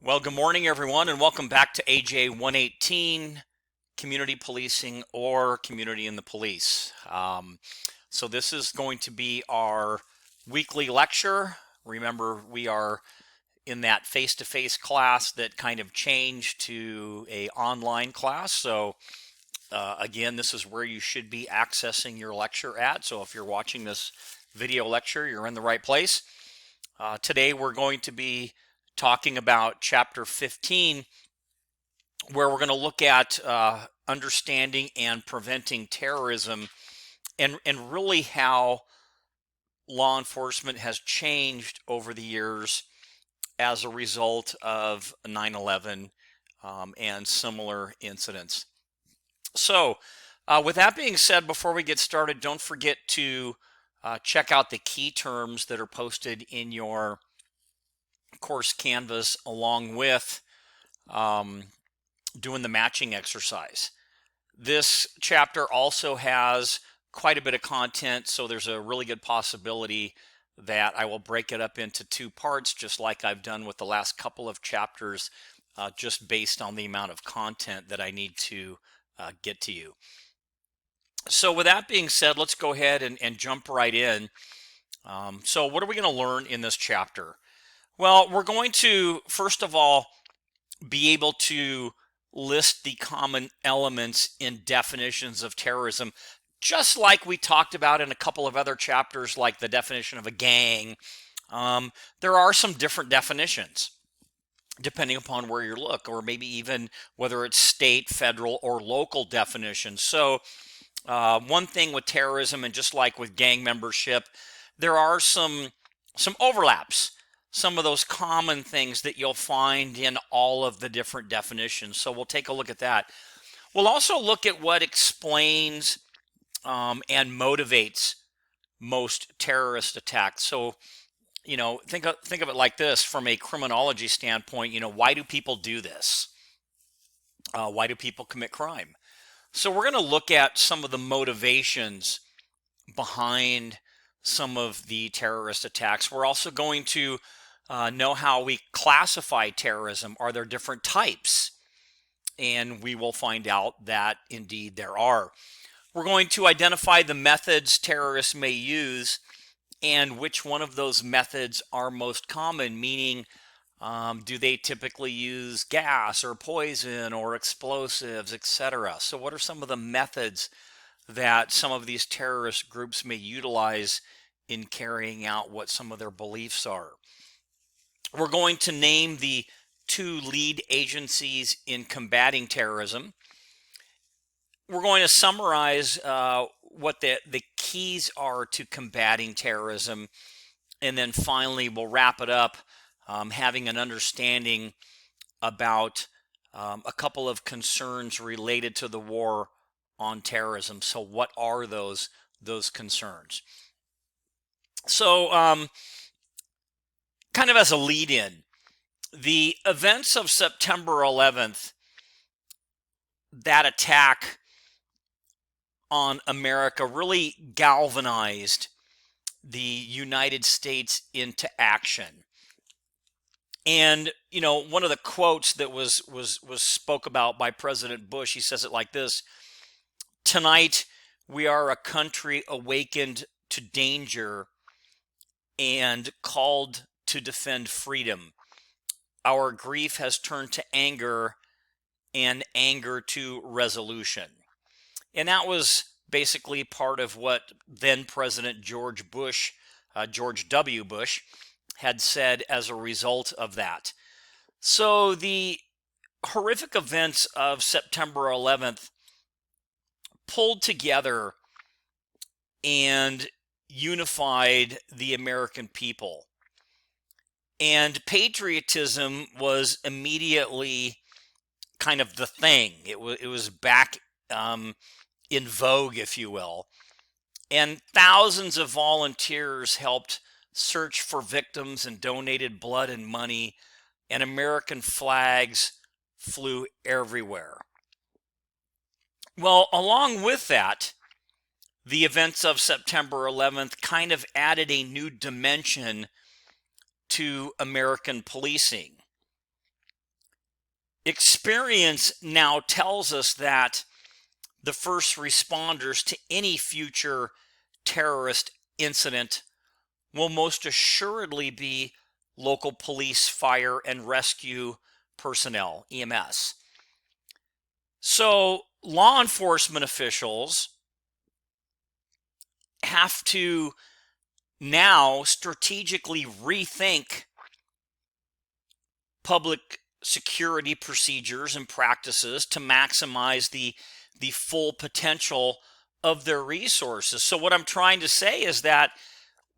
Well, good morning, everyone, and welcome back to AJ 118, Community Policing or Community in the Police. So this is going to be our weekly lecture. Remember, we are in that face-to-face class that kind of changed to a online class. So again, this is where you should be accessing your lecture at. So if you're watching this video lecture, you're in the right place. Today we're going to be talking about chapter 15, where we're going to look at understanding and preventing terrorism and really how law enforcement has changed over the years as a result of 9/11 and similar incidents. So with that being said, before we get started, don't forget to check out the key terms that are posted in your course canvas along with doing the matching exercise. This chapter also has quite a bit of content, so there's a really good possibility that I will break it up into two parts, just like I've done with the last couple of chapters, just based on the amount of content that I need to get to you. So with that being said, let's go ahead and jump right in. So what are we going to learn in this chapter? Well, we're going to, first of all, be able to list the common elements in definitions of terrorism, just like we talked about in a couple of other chapters, like the definition of a gang. There are some different definitions depending upon where you look, or maybe even whether it's state, federal, or local definitions. So one thing with terrorism, and just like with gang membership, there are some overlaps, some of those common things that you'll find in all of the different definitions. So we'll take a look at that. We'll also look at what explains and motivates most terrorist attacks. So, think of it like this from a criminology standpoint. Why do people do this? Why do people commit crime? So we're going to look at some of the motivations behind some of the terrorist attacks. We're also going to know how we classify terrorism. Are there different types? And we will find out that indeed there are. We're going to identify the methods terrorists may use and which one of those methods are most common, meaning do they typically use gas or poison or explosives, etc. So what are some of the methods that some of these terrorist groups may utilize in carrying out what some of their beliefs are? We're going to name the two lead agencies in combating terrorism. We're going to summarize what the keys are to combating terrorism. And then finally, we'll wrap it up having an understanding about a couple of concerns related to the war on terrorism. So what are those concerns? So kind of as a lead-in, the events of September 11th, that attack on America, really galvanized the United States into action. And one of the quotes that was spoke about by President Bush, he says it like this: "Tonight we are a country awakened to danger and called to defend freedom. Our grief has turned to anger and anger to resolution." And that was basically part of what then President George W. Bush, had said as a result of that. So the horrific events of September 11th pulled together and unified the American people. And patriotism was immediately kind of the thing. It was back in vogue, if you will. And thousands of volunteers helped search for victims and donated blood and money, and American flags flew everywhere. Well, along with that, the events of September 11th kind of added a new dimension to American policing. Experience now tells us that the first responders to any future terrorist incident will most assuredly be local police, fire, and rescue personnel, EMS. So law enforcement officials have to now strategically rethink public security procedures and practices to maximize the full potential of their resources. So what I'm trying to say is that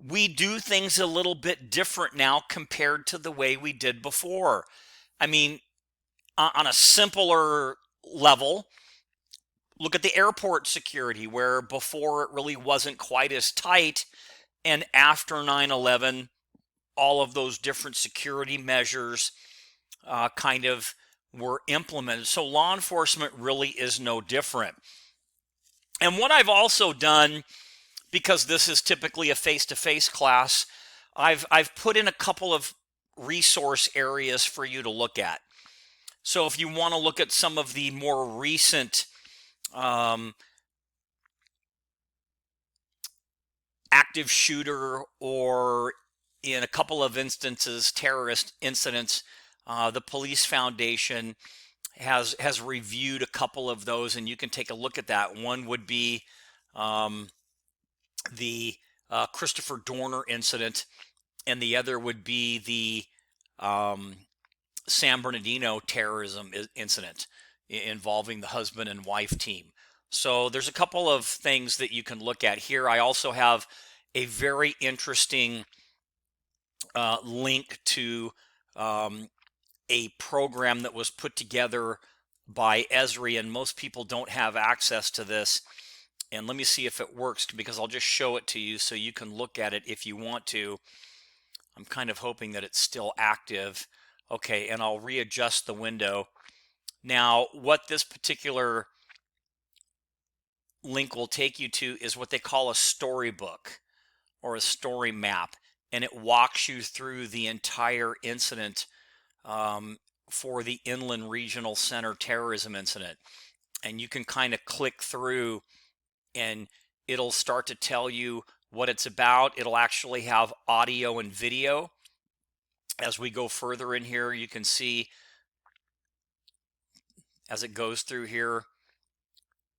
we do things a little bit different now compared to the way we did before. I mean, on a simpler level, look at the airport security, where before it really wasn't quite as tight, and after 9/11, all of those different security measures kind of were implemented. So law enforcement really is no different. And what I've also done, because this is typically a face-to-face class, I've put in a couple of resource areas for you to look at. So if you want to look at some of the more recent active shooter, or in a couple of instances, terrorist incidents, the Police Foundation has reviewed a couple of those, and you can take a look at that. One would be the Christopher Dorner incident, and the other would be the San Bernardino terrorism incident involving the husband and wife team. So there's a couple of things that you can look at here. I also have a very interesting link to a program that was put together by Esri, and most people don't have access to this. And let me see if it works, because I'll just show it to you so you can look at it if you want to. I'm kind of hoping that it's still active. Okay, and I'll readjust the window. Now, what this particular link will take you to is what they call a storybook or a story map, and it walks you through the entire incident for the Inland Regional Center terrorism incident. And you can kind of click through, and it'll start to tell you what it's about. It'll actually have audio and video. As we go further in here, you can see as it goes through here,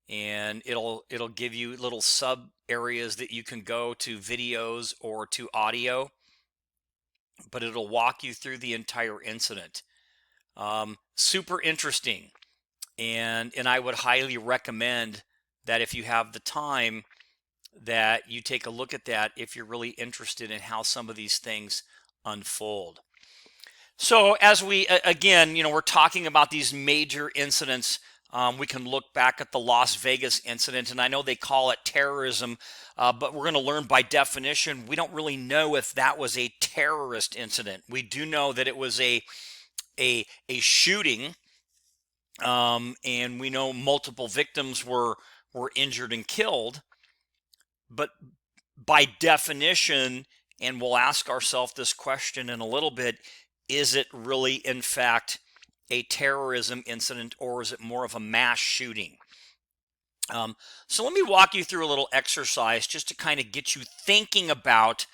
and it'll give you little sub areas that you can go to, videos or to audio, but it'll walk you through the entire incident. Super interesting, and I would highly recommend that if you have the time, that you take a look at that if you're really interested in how some of these things unfold. So as we, again, we're talking about these major incidents. We can look back at the Las Vegas incident, and I know they call it terrorism, but we're going to learn by definition, we don't really know if that was a terrorist incident. We do know that it was a shooting, and we know multiple victims were injured and killed. But by definition, and we'll ask ourselves this question in a little bit, is it really, in fact, a terrorism incident, or is it more of a mass shooting? So let me walk you through a little exercise just to kind of get you thinking about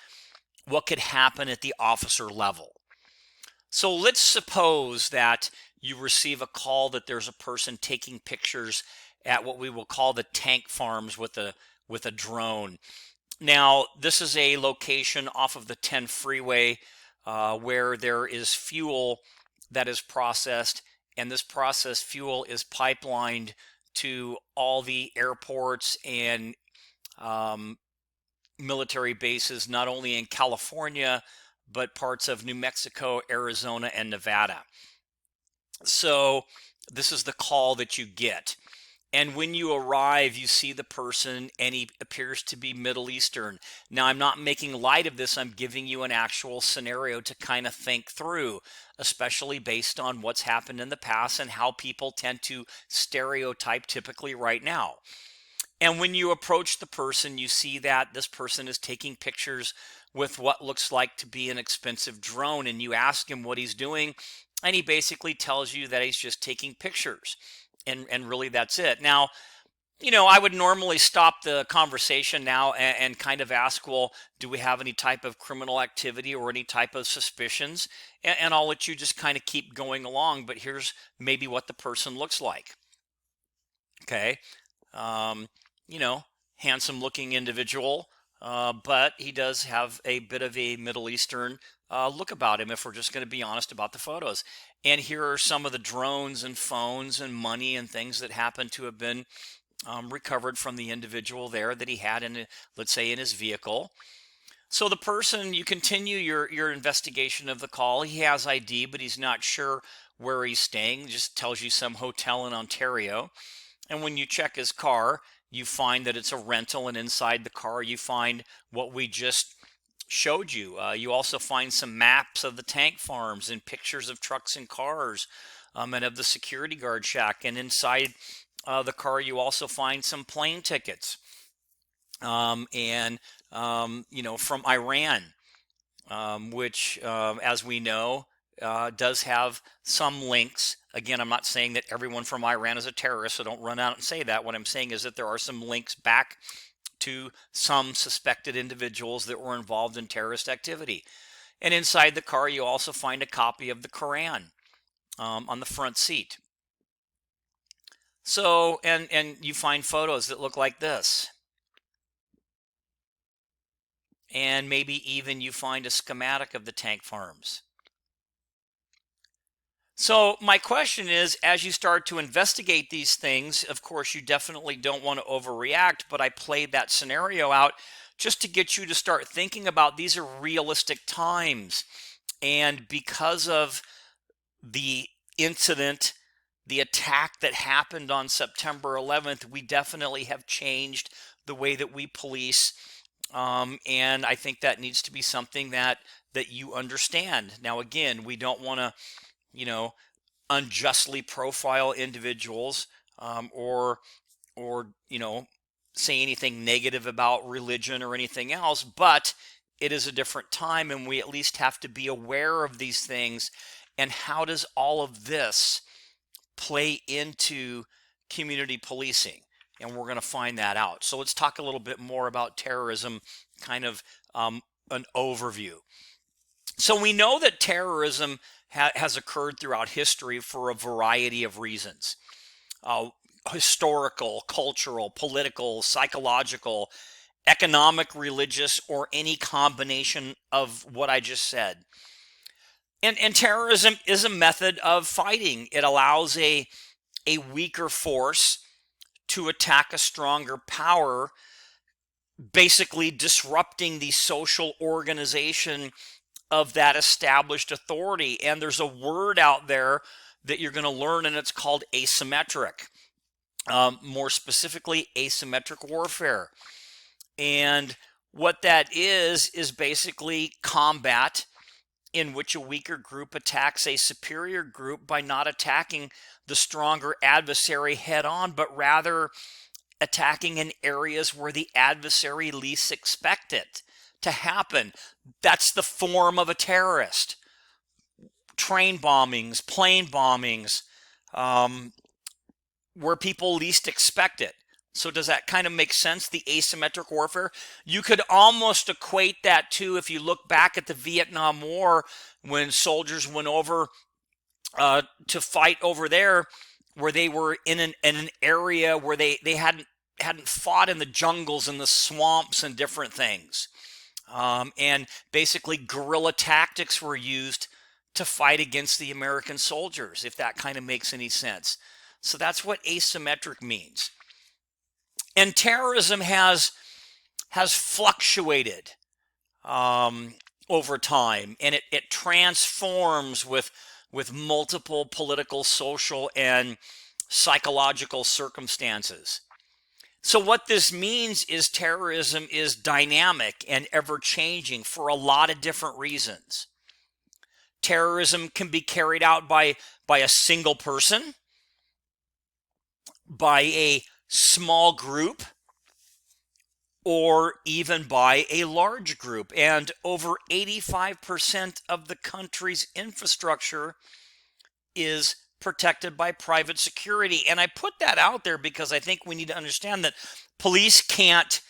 what could happen at the officer level. So let's suppose that you receive a call that there's a person taking pictures at what we will call the tank farms with a drone. Now, this is a location off of the 10 freeway where there is fuel that is processed, and this processed fuel is pipelined to all the airports and military bases, not only in California, but parts of New Mexico, Arizona, and Nevada. So this is the call that you get. And when you arrive, you see the person, and he appears to be Middle Eastern. Now, I'm not making light of this. I'm giving you an actual scenario to kind of think through, especially based on what's happened in the past and how people tend to stereotype typically right now. And when you approach the person, you see that this person is taking pictures with what looks like to be an expensive drone, and you ask him what he's doing, and he basically tells you that he's just taking pictures. And really that's it. Now, I would normally stop the conversation now and kind of ask, well, do we have any type of criminal activity or any type of suspicions? And I'll let you just kind of keep going along, but here's maybe what the person looks like. Okay. Um, Handsome looking individual, but he does have a bit of a Middle Eastern look about him, if we're just going to be honest about the photos. And here are some of the drones and phones and money and things that happen to have been recovered from the individual there that he had in, let's say, in his vehicle. So the person, you continue your investigation of the call. He has ID, but he's not sure where he's staying. It just tells you some hotel in Ontario. And when you check his car, you find that it's a rental, and inside the car you find what we just showed you. You also find some maps of the tank farms and pictures of trucks and cars, and of the security guard shack. And inside the car you also find some plane tickets, from Iran, which, as we know, does have some links. Again, I'm not saying that everyone from Iran is a terrorist, so don't run out and say that. What I'm saying is that there are some links back to some suspected individuals that were involved in terrorist activity. And inside the car, you also find a copy of the Quran on the front seat. So, and you find photos that look like this. And maybe even you find a schematic of the tank farms. So my question is, as you start to investigate these things, of course, you definitely don't want to overreact, but I played that scenario out just to get you to start thinking about these are realistic times. And because of the incident, the attack that happened on September 11th, we definitely have changed the way that we police. And I think that needs to be something that you understand. Now, again, we don't want to unjustly profile individuals, or say anything negative about religion or anything else, but it is a different time, and we at least have to be aware of these things. And how does all of this play into community policing? And we're going to find that out. So let's talk a little bit more about terrorism, kind of an overview. So we know that terrorism has occurred throughout history for a variety of reasons. Historical, cultural, political, psychological, economic, religious, or any combination of what I just said. And terrorism is a method of fighting. It allows a weaker force to attack a stronger power, basically disrupting the social organization of that established authority. And there's a word out there that you're going to learn, and it's called asymmetric. More specifically, asymmetric warfare. And what that is basically combat in which a weaker group attacks a superior group by not attacking the stronger adversary head on, but rather attacking in areas where the adversary least expect it to happen. That's the form of a terrorist. Train bombings, plane bombings, where people least expect it. So does that kind of make sense, the asymmetric warfare? You could almost equate that to, if you look back at the Vietnam War, when soldiers went over to fight over there, where they were in an area where they hadn't fought in the jungles and the swamps and different things. And basically guerrilla tactics were used to fight against the American soldiers, if that kind of makes any sense. So that's what asymmetric means. And terrorism has fluctuated over time, and it transforms with multiple political, social, and psychological circumstances. So what this means is terrorism is dynamic and ever-changing for a lot of different reasons. Terrorism can be carried out by a single person, by a small group, or even by a large group. And over 85% of the country's infrastructure is protected by private security. And I put that out there because I think we need to understand that police can't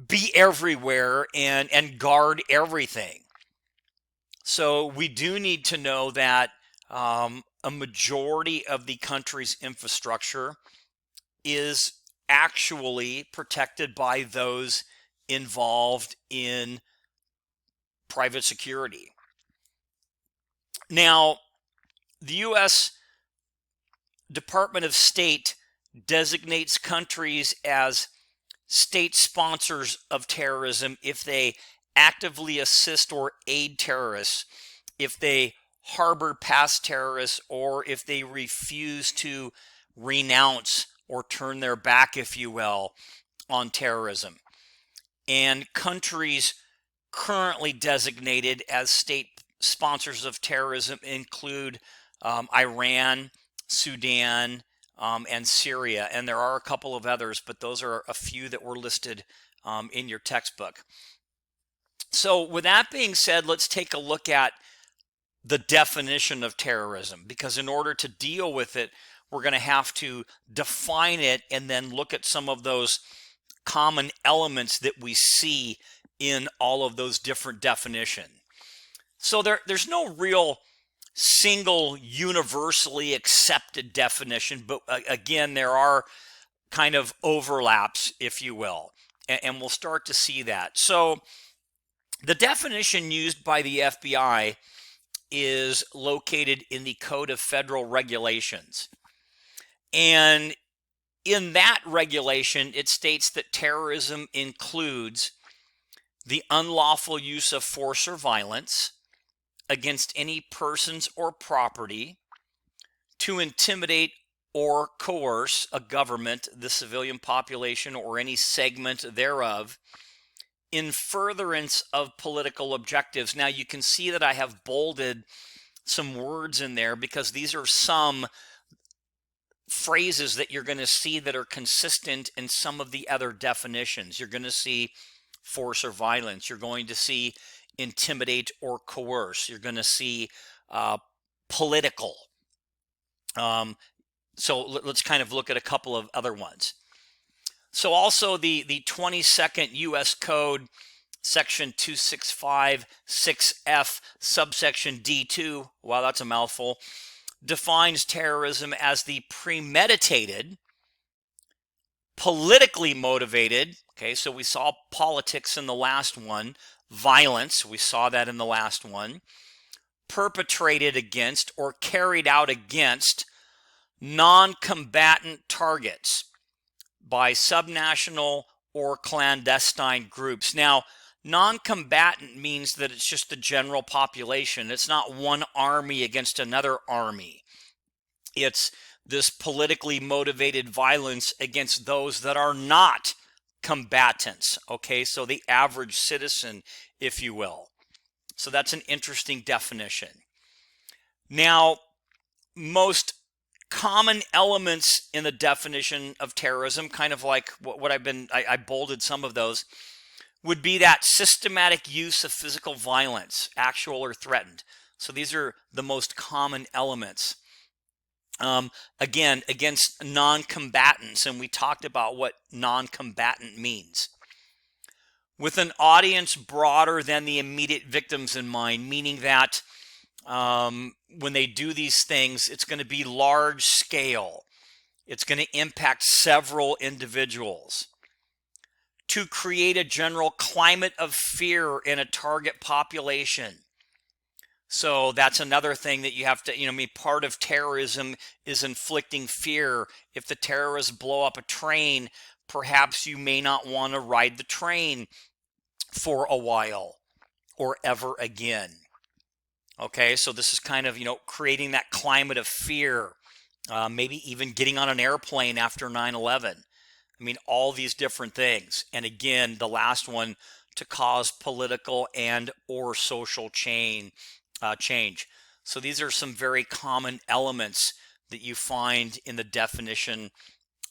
be everywhere and guard everything. So we do need to know that a majority of the country's infrastructure is actually protected by those involved in private security. Now, the U.S. Department of State designates countries as state sponsors of terrorism if they actively assist or aid terrorists, if they harbor past terrorists, or if they refuse to renounce or turn their back, if you will, on terrorism. And countries currently designated as state sponsors of terrorism include Iran, Sudan, and Syria. And there are a couple of others, but those are a few that were listed in your textbook. So with that being said, let's take a look at the definition of terrorism, because in order to deal with it, we're going to have to define it and then look at some of those common elements that we see in all of those different definitions. So there's no real single universally accepted definition, but again, there are kind of overlaps, if you will, and we'll start to see that. So the definition used by the FBI is located in the Code of Federal Regulations. And in that regulation, it states that terrorism includes the unlawful use of force or violence against any persons or property to intimidate or coerce a government, the civilian population, or any segment thereof in furtherance of political objectives. Now you can see that I have bolded some words in there because these are some phrases that you're going to see that are consistent in some of the other definitions. You're going to see force or violence. You're going to see intimidate or coerce. You're going to see political. So let's kind of look at a couple of other ones. So also the 22nd U.S. Code, section 2656F, subsection D2, wow, that's a mouthful, defines terrorism as the premeditated, politically motivated, okay, so we saw politics in the last one, violence, we saw that in the last one, perpetrated against or carried out against non-combatant targets by subnational or clandestine groups. Now, non-combatant means that it's just the general population. It's not one army against another army. It's this politically motivated violence against those that are not combatants, okay? So the average citizen, if you will. So that's an interesting definition. Now, most common elements in the definition of terrorism, kind of like what I bolded some of those, would be that systematic use of physical violence, actual or threatened. So these are the most common elements. Again, against non-combatants, and we talked about what non-combatant means. With an audience broader than the immediate victims in mind, meaning that when they do these things, it's going to be large scale. It's going to impact several individuals. To create a general climate of fear in a target population. So that's another thing that you have to, part of terrorism is inflicting fear. If the terrorists blow up a train, perhaps you may not want to ride the train for a while or ever again. Okay, so this is kind of, creating that climate of fear, maybe even getting on an airplane after 9/11. I mean, all these different things. And again, the last one, to cause political and or social change. So these are some very common elements that you find in the definition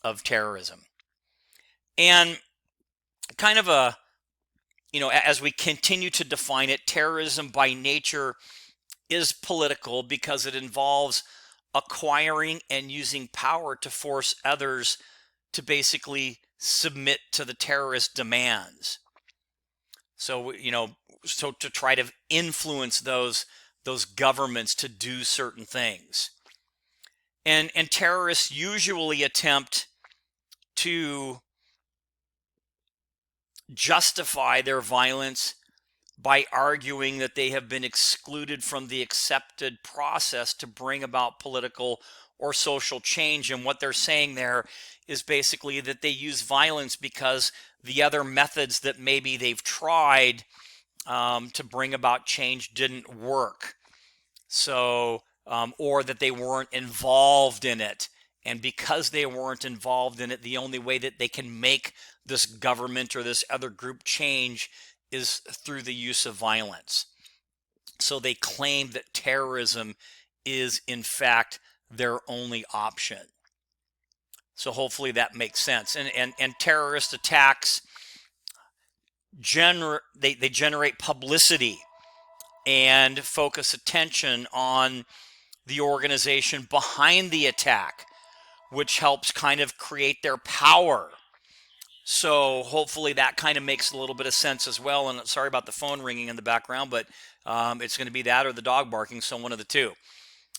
of terrorism. And kind of a, as we continue to define it, terrorism by nature is political because it involves acquiring and using power to force others to basically submit to the terrorist demands. So, so to try to influence those governments to do certain things. And terrorists usually attempt to justify their violence by arguing that they have been excluded from the accepted process to bring about political or social change. And what they're saying there is basically that they use violence because the other methods that maybe they've tried to bring about change didn't work. So, or that they weren't involved in it. And because they weren't involved in it, the only way that they can make this government or this other group change is through the use of violence. So they claim that terrorism is, in fact, their only option. So hopefully that makes sense. And terrorist attacks they generate publicity and focus attention on the organization behind the attack, which helps kind of create their power. So hopefully that kind of makes a little bit of sense as well. And sorry about the phone ringing in the background, but it's going to be that or the dog barking, so one of the two.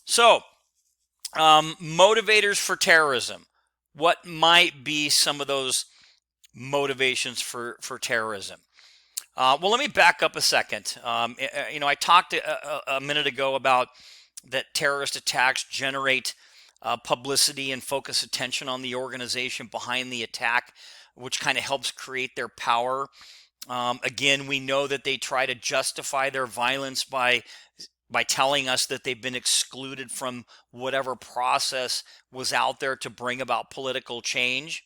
So motivators for terrorism. What might be some of those motivations for terrorism? Well, let me back up a second. I talked a minute ago about that terrorist attacks generate publicity and focus attention on the organization behind the attack, which kind of helps create their power. Again, we know that they try to justify their violence by telling us that they've been excluded from whatever process was out there to bring about political change.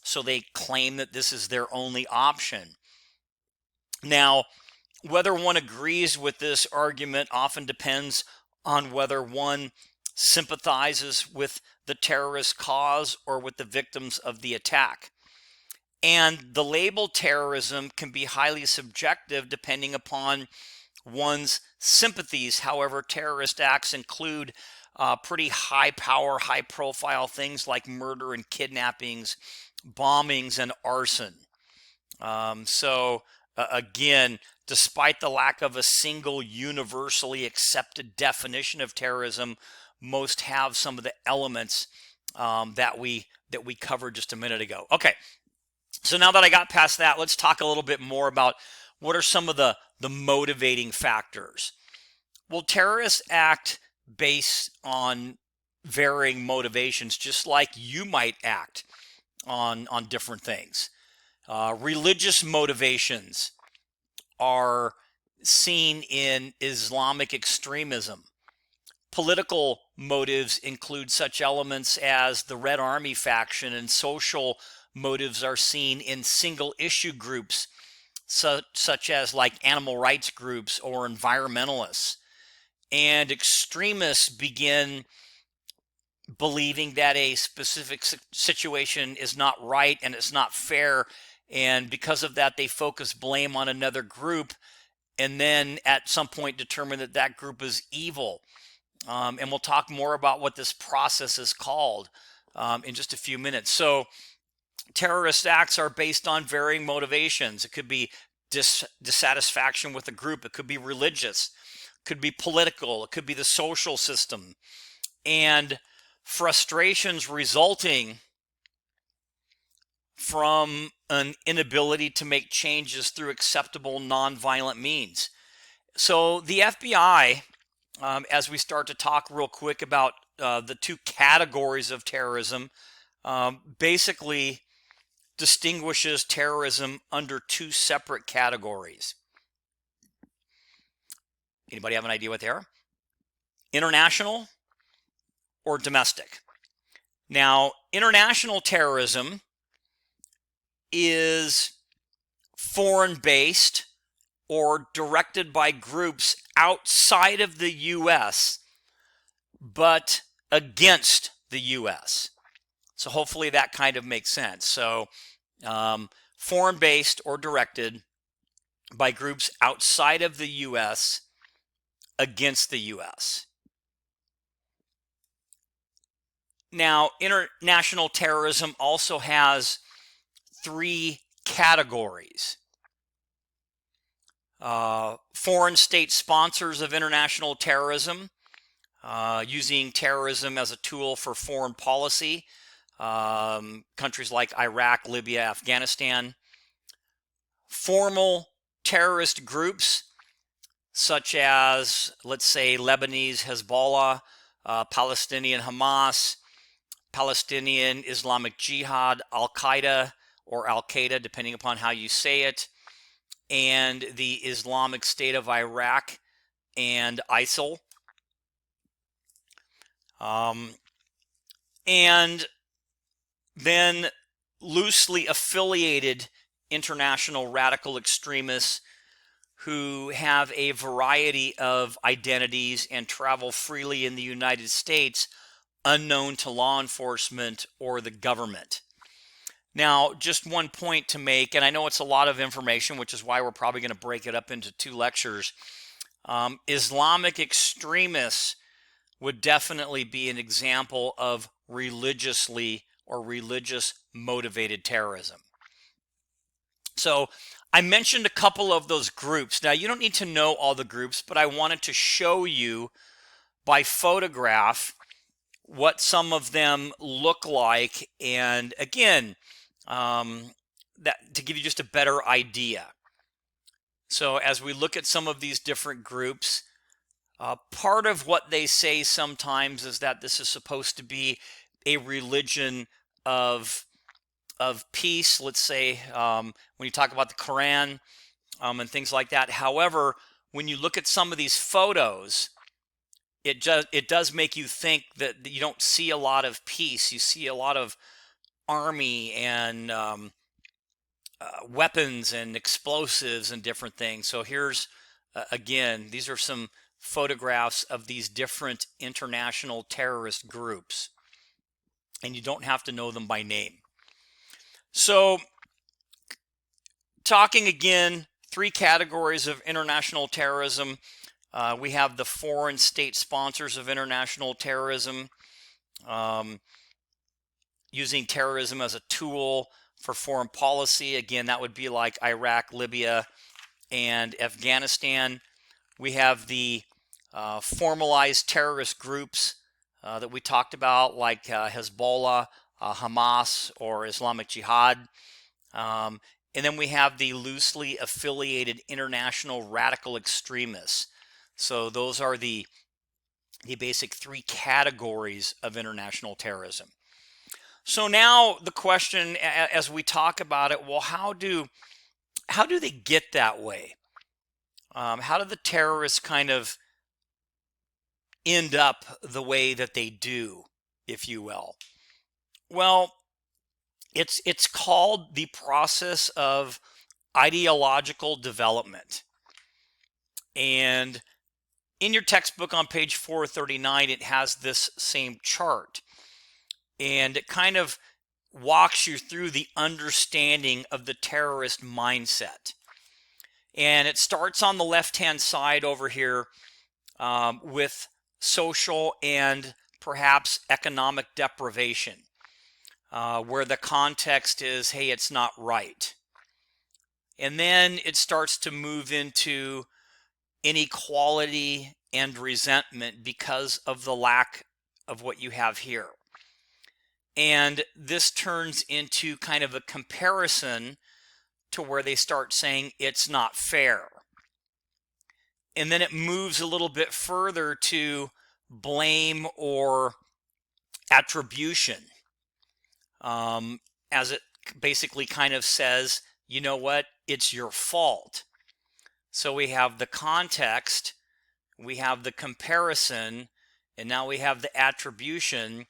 So they claim that this is their only option. Now, whether one agrees with this argument often depends on whether one sympathizes with the terrorist cause or with the victims of the attack. And the label terrorism can be highly subjective depending upon one's sympathies. However, terrorist acts include pretty high power, high profile things like murder and kidnappings, bombings, and arson. Again, despite the lack of a single universally accepted definition of terrorism, most have some of the elements that we covered just a minute ago. Okay, so now that I got past that, let's talk a little bit more about what are some of the motivating factors. Well, terrorists act based on varying motivations, just like you might act on different things. Religious motivations are seen in Islamic extremism. Political motives include such elements as the Red Army faction, and social motives are seen in single issue groups such as like animal rights groups or environmentalists. And extremists begin believing that a specific situation is not right and it's not fair, and because of that they focus blame on another group and then at some point determine that that group is evil. And we'll talk more about what this process is called in just a few minutes. So terrorist acts are based on varying motivations. It could be dissatisfaction with a group. It could be religious. It could be political. It could be the social system. And frustrations resulting from an inability to make changes through acceptable nonviolent means. So the FBI, as we start to talk real quick about the two categories of terrorism, basically distinguishes terrorism under two separate categories. Anybody have an idea what they are? International or domestic? Now, international terrorism is foreign-based or directed by groups outside of the U.S., but against the U.S. So hopefully that kind of makes sense. So foreign-based or directed by groups outside of the U.S. against the U.S. Now, international terrorism also has three categories. Foreign state sponsors of international terrorism, using terrorism as a tool for foreign policy, countries like Iraq, Libya, Afghanistan. Formal terrorist groups such as, let's say, Lebanese Hezbollah, Palestinian Hamas, Palestinian Islamic Jihad, Al-Qaeda, or Al-Qaeda, depending upon how you say it, and the Islamic State of Iraq and ISIL. And then loosely affiliated international radical extremists who have a variety of identities and travel freely in the United States, unknown to law enforcement or the government. Now, just one point to make, and I know it's a lot of information, which is why we're probably going to break it up into 2 lectures. Islamic extremists would definitely be an example of religiously or religious motivated terrorism. So I mentioned a couple of those groups. Now, you don't need to know all the groups, but I wanted to show you by photograph what some of them look like, and again, that to give you just a better idea. So as we look at some of these different groups, part of what they say sometimes is that this is supposed to be a religion of peace, let's say, when you talk about the Quran and things like that. However, when you look at some of these photos, it does make you think that you don't see a lot of peace. You see a lot of army and weapons and explosives and different things. So here's, again, these are some photographs of these different international terrorist groups. And you don't have to know them by name. So, talking again, 3 categories of international terrorism. We have the foreign state sponsors of international terrorism, using terrorism as a tool for foreign policy. Again, that would be like Iraq, Libya, and Afghanistan. We have the formalized terrorist groups that we talked about, like Hezbollah, Hamas, or Islamic Jihad. And then we have the loosely affiliated international radical extremists. So those are the basic 3 categories of international terrorism. So now the question, as we talk about it, well, how do they get that way? How do the terrorists kind of end up the way that they do, if you will? Well, it's called the process of ideological development. And in your textbook on page 439, it has this same chart. And it kind of walks you through the understanding of the terrorist mindset. And it starts on the left-hand side over here with social and perhaps economic deprivation, where the context is, hey, it's not right. And then it starts to move into inequality and resentment because of the lack of what you have here. And this turns into kind of a comparison to where they start saying it's not fair. And then it moves a little bit further to blame or attribution, as it basically kind of says, you know what, it's your fault. So we have the context, we have the comparison, and now we have the attribution.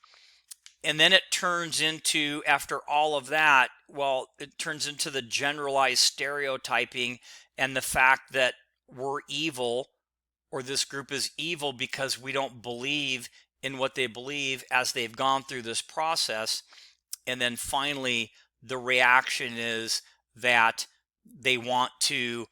And then it turns into, after all of that, well, it turns into the generalized stereotyping and the fact that we're evil, or this group is evil because we don't believe in what they believe as they've gone through this process. And then finally, the reaction is that they want to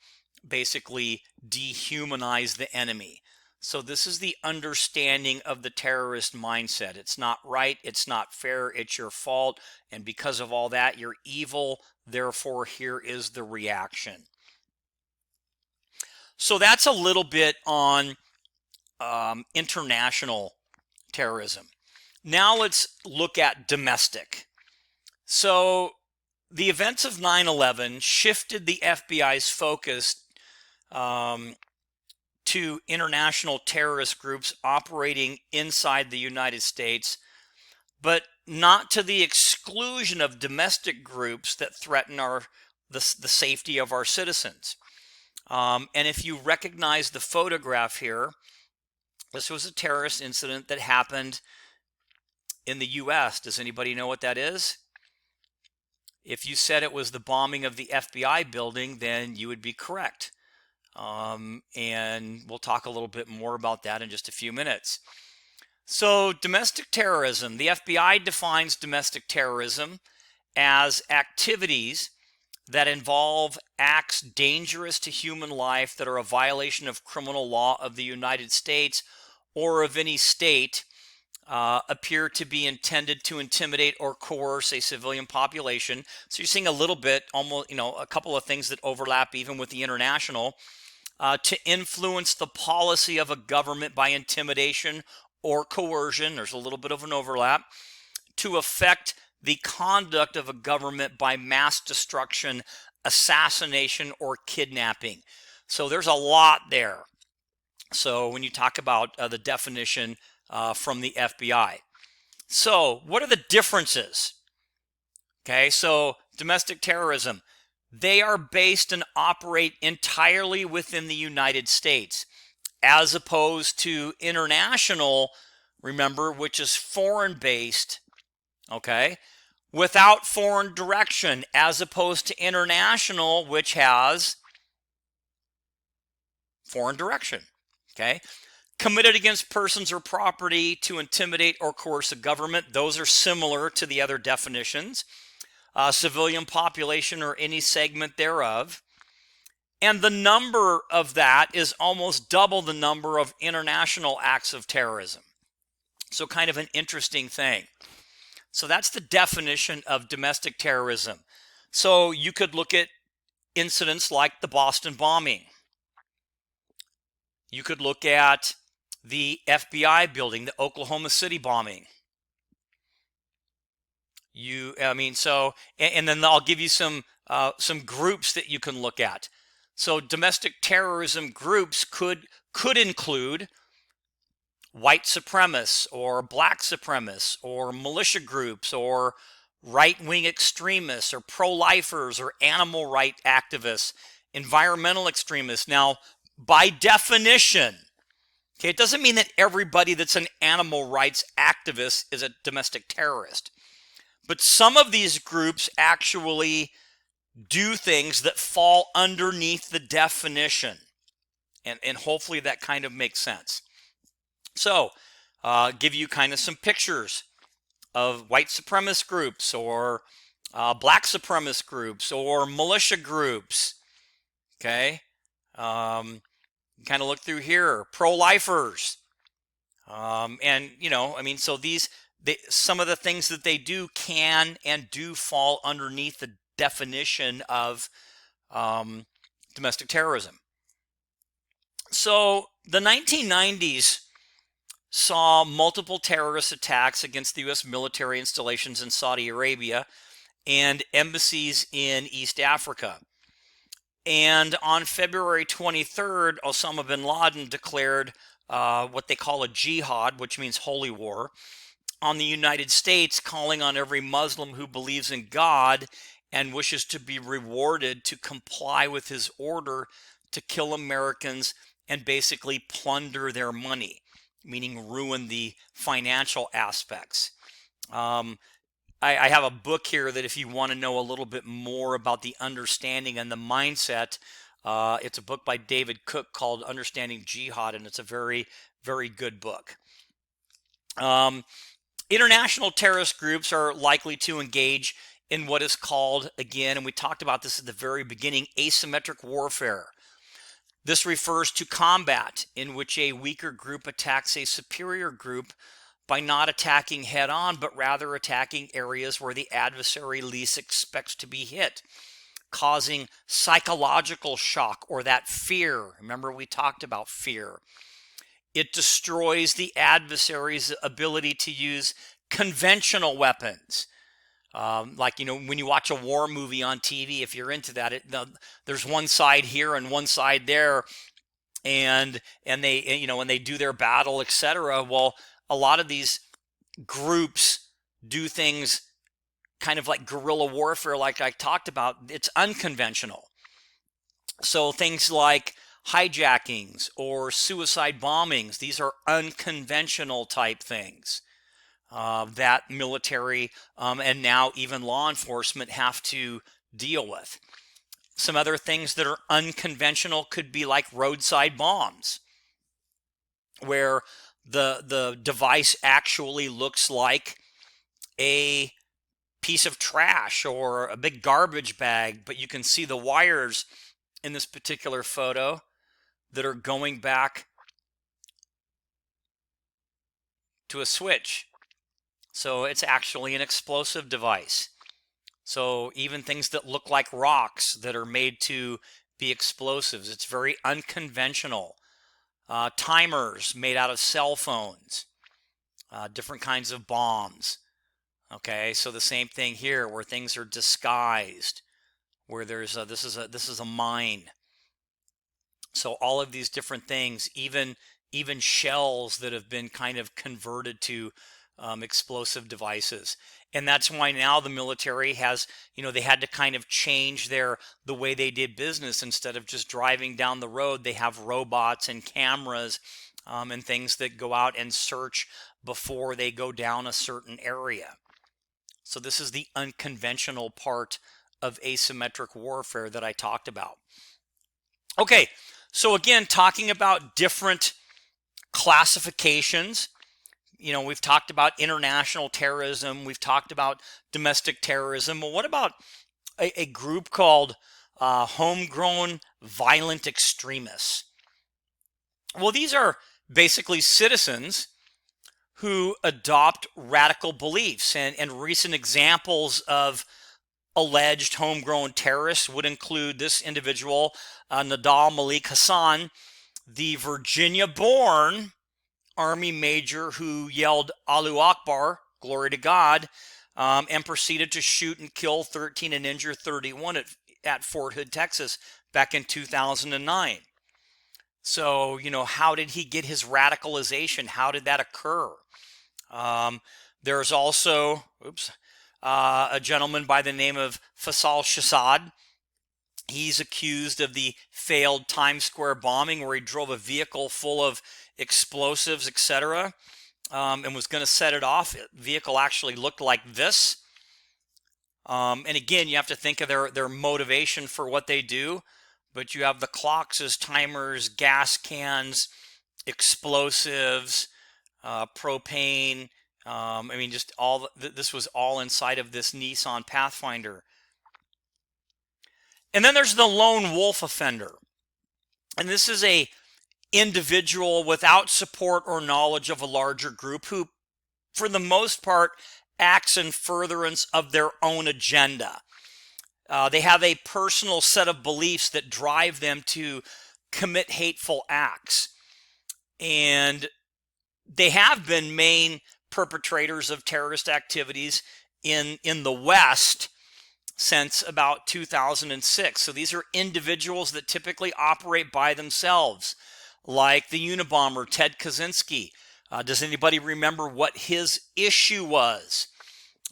basically dehumanize the enemy. So this is the understanding of the terrorist mindset. It's not right, it's not fair, it's your fault, and because of all that, you're evil, therefore here is the reaction. So that's a little bit on international terrorism. Now let's look at domestic. So the events of 9/11 shifted the FBI's focus to international terrorist groups operating inside the United States, but not to the exclusion of domestic groups that threaten the safety of our citizens. And if you recognize the photograph here, this was a terrorist incident that happened in the U.S. Does anybody know what that is? If you said it was the bombing of the FBI building, then you would be correct. And we'll talk a little bit more about that in just a few minutes. So domestic terrorism, the FBI defines domestic terrorism as activities that involve acts dangerous to human life that are a violation of criminal law of the United States or of any state, appear to be intended to intimidate or coerce a civilian population. So you're seeing a little bit, almost, a couple of things that overlap even with the international, to influence the policy of a government by intimidation or coercion. There's a little bit of an overlap. To affect the conduct of a government by mass destruction, assassination, or kidnapping. So there's a lot there. So when you talk about the definition from the FBI. So what are the differences? Okay, so domestic terrorism, they are based and operate entirely within the United States, as opposed to international, remember, which is foreign-based, okay, without foreign direction, as opposed to international, which has foreign direction, okay? Committed against persons or property to intimidate or coerce a government. Those are similar to the other definitions. Civilian population or any segment thereof. And the number of that is almost double the number of international acts of terrorism. So kind of an interesting thing. So that's the definition of domestic terrorism. So you could look at incidents like the Boston bombing. You could look at the FBI building, the Oklahoma City bombing. And then I'll give you some groups that you can look at. So domestic terrorism groups could include white supremacists or black supremacists or militia groups or right-wing extremists or pro-lifers or animal rights activists, environmental extremists. Now, by definition, okay, it doesn't mean that everybody that's an animal rights activist is a domestic terrorist. But some of these groups actually do things that fall underneath the definition. And hopefully that kind of makes sense. So, give you kind of some pictures of white supremacist groups or black supremacist groups or militia groups. Okay? Kind of look through here, pro-lifers. So some of the things that they do can and do fall underneath the definition of domestic terrorism. So the 1990s saw multiple terrorist attacks against the U.S. military installations in Saudi Arabia and embassies in East Africa. And on February 23rd, Osama bin Laden declared what they call a jihad, which means holy war, on the United States, calling on every Muslim who believes in God and wishes to be rewarded to comply with his order to kill Americans and basically plunder their money, meaning ruin the financial aspects. I have a book here that if you want to know a little bit more about the understanding and the mindset, it's a book by David Cook called Understanding Jihad, and it's a very, very good book. International terrorist groups are likely to engage in what is called, again, and we talked about this at the very beginning, asymmetric warfare. This refers to combat in which a weaker group attacks a superior group by not attacking head on, but rather attacking areas where the adversary least expects to be hit, causing psychological shock or that fear. Remember, we talked about fear. It destroys the adversary's ability to use conventional weapons. Like, when you watch a war movie on TV, if you're into that, there's one side here and one side there, and they, when they do their battle, etc. Well, a lot of these groups do things kind of like guerrilla warfare, like I talked about. It's unconventional. So things like hijackings or suicide bombings, these are unconventional type things that military and now even law enforcement have to deal with. Some other things that are unconventional could be like roadside bombs, where the device actually looks like a piece of trash or a big garbage bag, but you can see the wires in this particular photo that are going back to a switch. So it's actually an explosive device. So even things that look like rocks that are made to be explosives, it's very unconventional. Timers made out of cell phones, different kinds of bombs. Okay, so the same thing here, where things are disguised, where there's this is a mine. So all of these different things, even shells that have been kind of converted to explosive devices. And that's why now the military has, they had to kind of change the way they did business. Instead of just driving down the road, they have robots and cameras and things that go out and search before they go down a certain area. So this is the unconventional part of asymmetric warfare that I talked about. Okay, so again, talking about different classifications. We've talked about international terrorism. We've talked about domestic terrorism. Well, what about a group called homegrown violent extremists? Well, these are basically citizens who adopt radical beliefs. And recent examples of alleged homegrown terrorists would include this individual, Nadal Malik Hassan, the Virginia-born Army major who yelled Allahu Akbar, glory to God, and proceeded to shoot and kill 13 and injure 31 at Fort Hood, Texas, back in 2009. So, how did he get his radicalization? How did that occur? There's also, a gentleman by the name of Faisal Shahzad. He's accused of the failed Times Square bombing, where he drove a vehicle full of explosives, etc., and was going to set it off. The vehicle actually looked like this. And again, you have to think of their motivation for what they do. But you have the clocks as timers, gas cans, explosives, propane. Just all this was all inside of this Nissan Pathfinder. And then there's the lone wolf offender. And this is a individual without support or knowledge of a larger group who, for the most part, acts in furtherance of their own agenda. They have a personal set of beliefs that drive them to commit hateful acts. And they have been main perpetrators of terrorist activities in the West since about 2006. So these are individuals that typically operate by themselves, like the Unabomber, Ted Kaczynski. Does anybody remember what his issue was?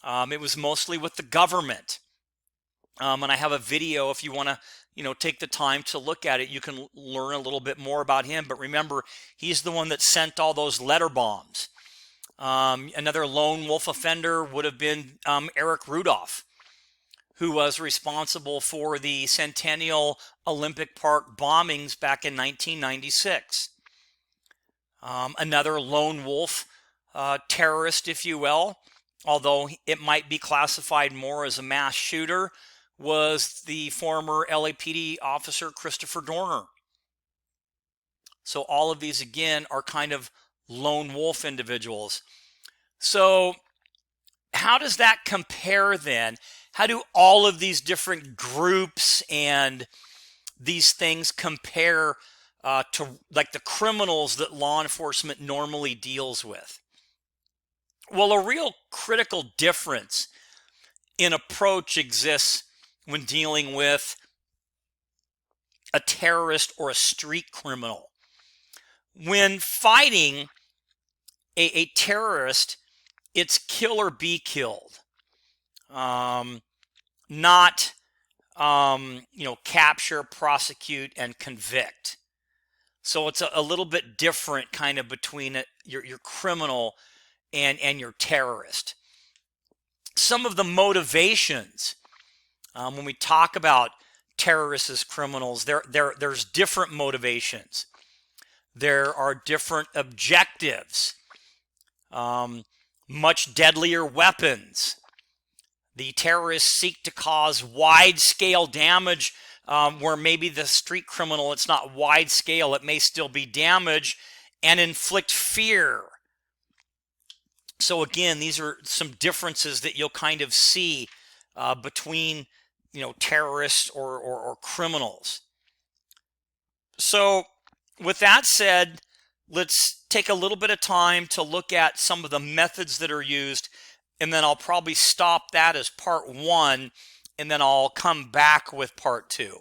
It was mostly with the government. And I have a video if you want to, take the time to look at it. You can learn a little bit more about him. But remember, he's the one that sent all those letter bombs. Another lone wolf offender would have been Eric Rudolph, who was responsible for the Centennial Olympic Park bombings back in 1996. Another lone wolf terrorist, if you will, although it might be classified more as a mass shooter, was the former LAPD officer Christopher Dorner. So all of these, again, are kind of lone wolf individuals. So how does that compare then? How do all of these different groups and these things compare to like the criminals that law enforcement normally deals with? Well, a real critical difference in approach exists when dealing with a terrorist or a street criminal. When fighting a terrorist, it's kill or be killed, not capture, prosecute, and convict. So it's a little bit different kind of between your criminal and your terrorist. Some of the motivations when we talk about terrorists as criminals, there's different motivations. There are different objectives, much deadlier weapons. The terrorists seek to cause wide-scale damage where maybe the street criminal, it's not wide-scale, it may still be damage, and inflict fear. So again, these are some differences that you'll kind of see between terrorists or criminals. So with that said, let's take a little bit of time to look at some of the methods that are used, and then I'll probably stop that as part one, and then I'll come back with part two.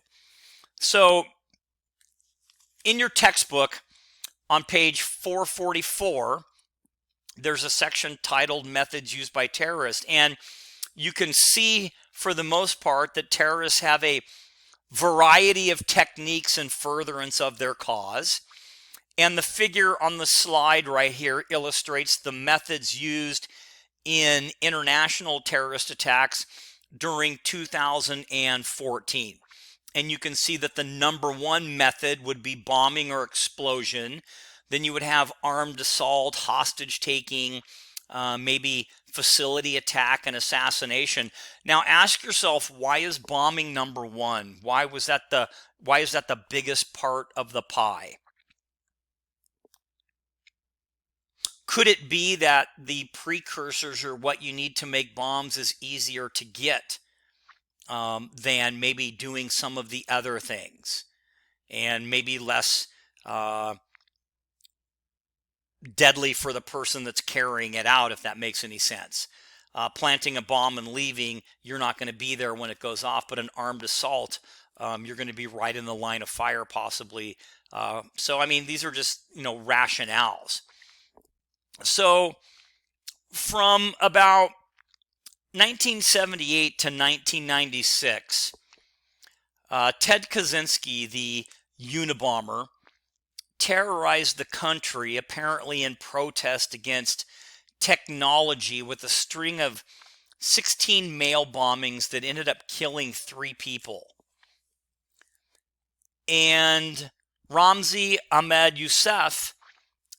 So in your textbook on page 444, there's a section titled Methods Used by Terrorists, and you can see for the most part that terrorists have a variety of techniques in furtherance of their cause. And the figure on the slide right here illustrates the methods used in international terrorist attacks during 2014. And you can see that the number one method would be bombing or explosion. Then you would have armed assault, hostage taking, maybe facility attack and assassination. Now ask yourself, why is bombing number one? Why is that the biggest part of the pie? Could it be that the precursors or what you need to make bombs is easier to get than maybe doing some of the other things, and maybe less deadly for the person that's carrying it out, if that makes any sense? Planting a bomb and leaving, you're not going to be there when it goes off, but an armed assault, you're going to be right in the line of fire possibly. So I mean, these are just rationales. So from about 1978 to 1996, Ted Kaczynski, the Unabomber, terrorized the country apparently in protest against technology with a string of 16 mail bombings that ended up killing 3 people. And Ramzi Ahmed Youssef,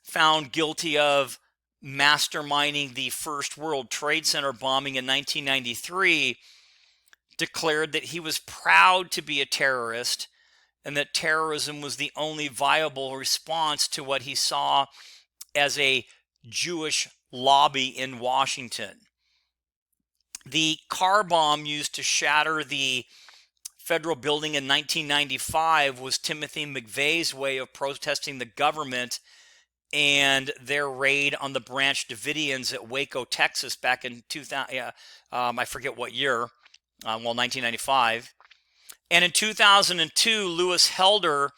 found guilty of masterminding the first World Trade Center bombing in 1993, declared that he was proud to be a terrorist and that terrorism was the only viable response to what he saw as a Jewish lobby in Washington. The car bomb used to shatter the federal building in 1995 was Timothy McVeigh's way of protesting the government and their raid on the Branch Davidians at Waco, Texas back in 2000, I forget what year, 1995. And in 2002, Lucas Helder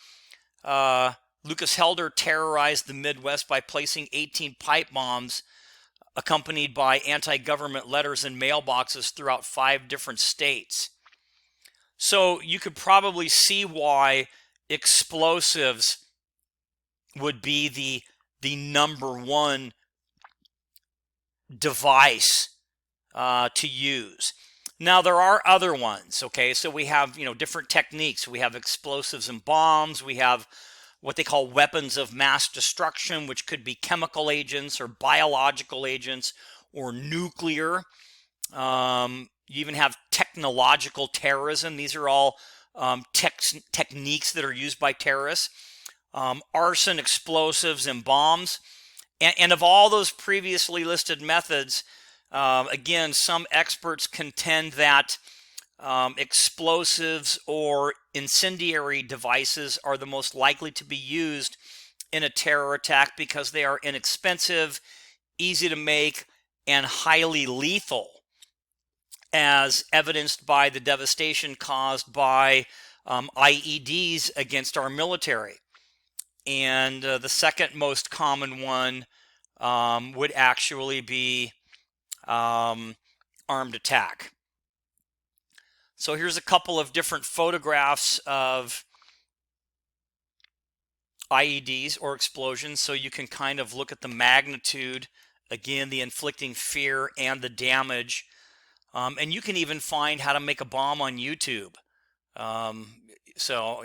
terrorized the Midwest by placing 18 pipe bombs accompanied by anti-government letters in mailboxes throughout 5 different states. So you could probably see why explosives would be the number one device to use. Now there are other ones, okay? So we have, different techniques. We have explosives and bombs. We have what they call weapons of mass destruction, which could be chemical agents or biological agents or nuclear. You even have technological terrorism. These are all techniques that are used by terrorists. Arson, explosives, and bombs. And of all those previously listed methods, again, some experts contend that explosives or incendiary devices are the most likely to be used in a terror attack because they are inexpensive, easy to make, and highly lethal, as evidenced by the devastation caused by IEDs against our military. And the second most common one would actually be armed attack. So here's a couple of different photographs of IEDs or explosions, so you can kind of look at the magnitude, again, the inflicting fear and the damage. And you can even find how to make a bomb on YouTube. So,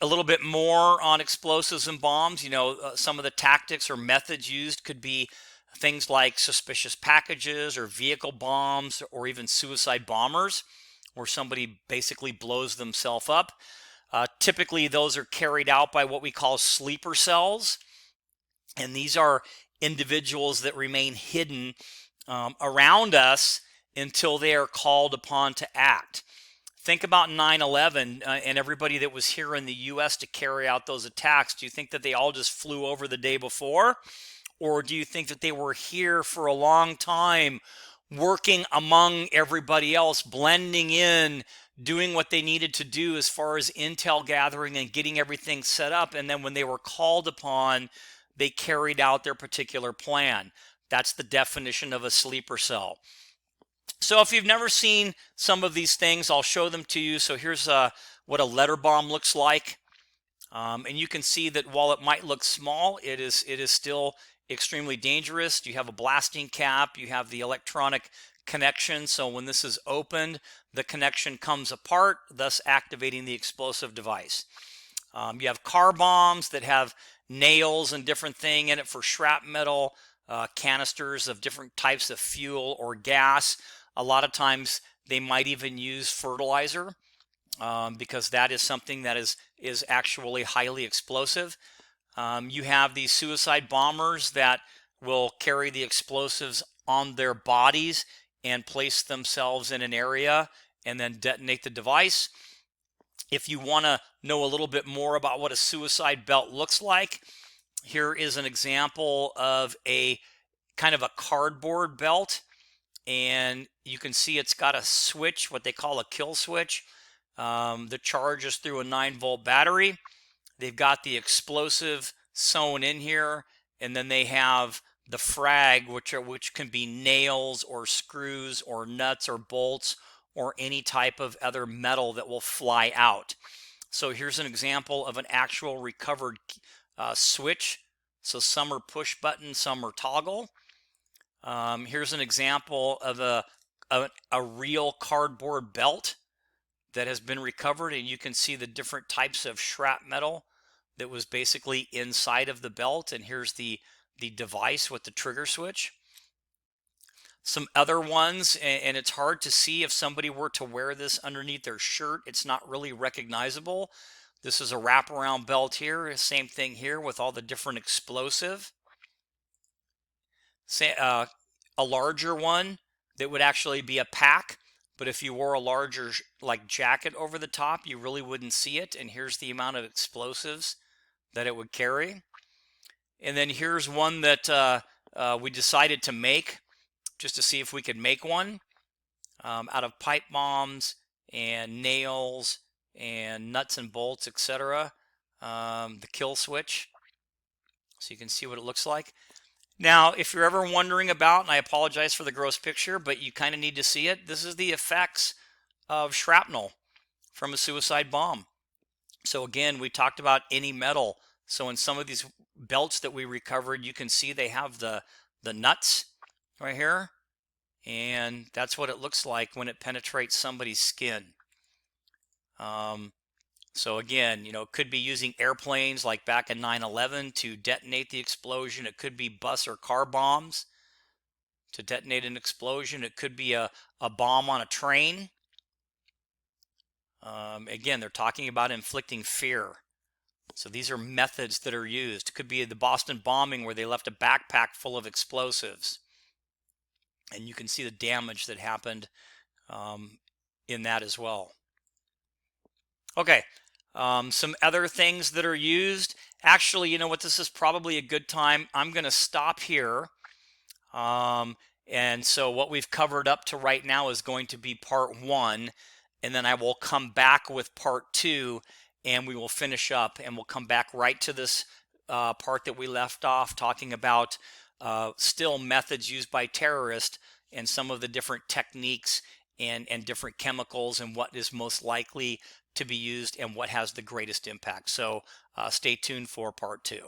a little bit more on explosives and bombs. Some of the tactics or methods used could be things like suspicious packages or vehicle bombs or even suicide bombers, where somebody basically blows themselves up. Typically, those are carried out by what we call sleeper cells. And these are individuals that remain hidden around us until they are called upon to act. Think about 9/11 and everybody that was here in the U.S. to carry out those attacks. Do you think that they all just flew over the day before? Or do you think that they were here for a long time, working among everybody else, blending in, doing what they needed to do as far as intel gathering and getting everything set up, and then when they were called upon, they carried out their particular plan? That's the definition of a sleeper cell. So if you've never seen some of these things, I'll show them to you. So here's what a letter bomb looks like. And you can see that while it might look small, it is still extremely dangerous. You have a blasting cap, you have the electronic connection, so when this is opened, the connection comes apart, thus activating the explosive device. You have car bombs that have nails and different thing in it for shrapnel, canisters of different types of fuel or gas. A lot of times they might even use fertilizer because that is something that is actually highly explosive. You have these suicide bombers that will carry the explosives on their bodies and place themselves in an area and then detonate the device. If you want to know a little bit more about what a suicide belt looks like, here is an example of a kind of a cardboard belt. And you can see it's got a switch, what they call a kill switch. The charge is through a 9-volt battery. They've got the explosive sewn in here, and then they have the frag, which can be nails or screws or nuts or bolts or any type of other metal that will fly out. So here's an example of an actual recovered switch. So some are push button, some are toggle. Here's an example of a real cardboard belt that has been recovered, and you can see the different types of shrapnel that was basically inside of the belt. And here's the device with the trigger switch. Some other ones, and it's hard to see if somebody were to wear this underneath their shirt. It's not really recognizable. This is a wraparound belt here. Same thing here with all the different explosive. A larger one that would actually be a pack, but if you wore a larger like jacket over the top, you really wouldn't see it. And here's the amount of explosives that it would carry. And then here's one that we decided to make just to see if we could make one out of pipe bombs and nails and nuts and bolts, etc. The kill switch, so you can see what it looks like. Now, if you're ever wondering about, and I apologize for the gross picture, but you kind of need to see it, this is the effects of shrapnel from a suicide bomb. So again, we talked about any metal. So in some of these belts that we recovered, you can see they have the nuts right here. And that's what it looks like when it penetrates somebody's skin. So again, it could be using airplanes like back in 9/11 to detonate the explosion. It could be bus or car bombs. to detonate an explosion. It could be a bomb on a train. Again, they're talking about inflicting fear. So these are methods that are used. It could be the Boston bombing where they left a backpack full of explosives. And you can see the damage that happened in that as well. Okay, some other things that are used. Actually, you know what? This is probably a good time. I'm going to stop here. And so what we've covered up to right now is going to be part 1. And then I will come back with part 2 and we will finish up, and we'll come back right to this part that we left off talking about still methods used by terrorists and some of the different techniques and different chemicals and what is most likely to be used and what has the greatest impact. So stay tuned for part 2.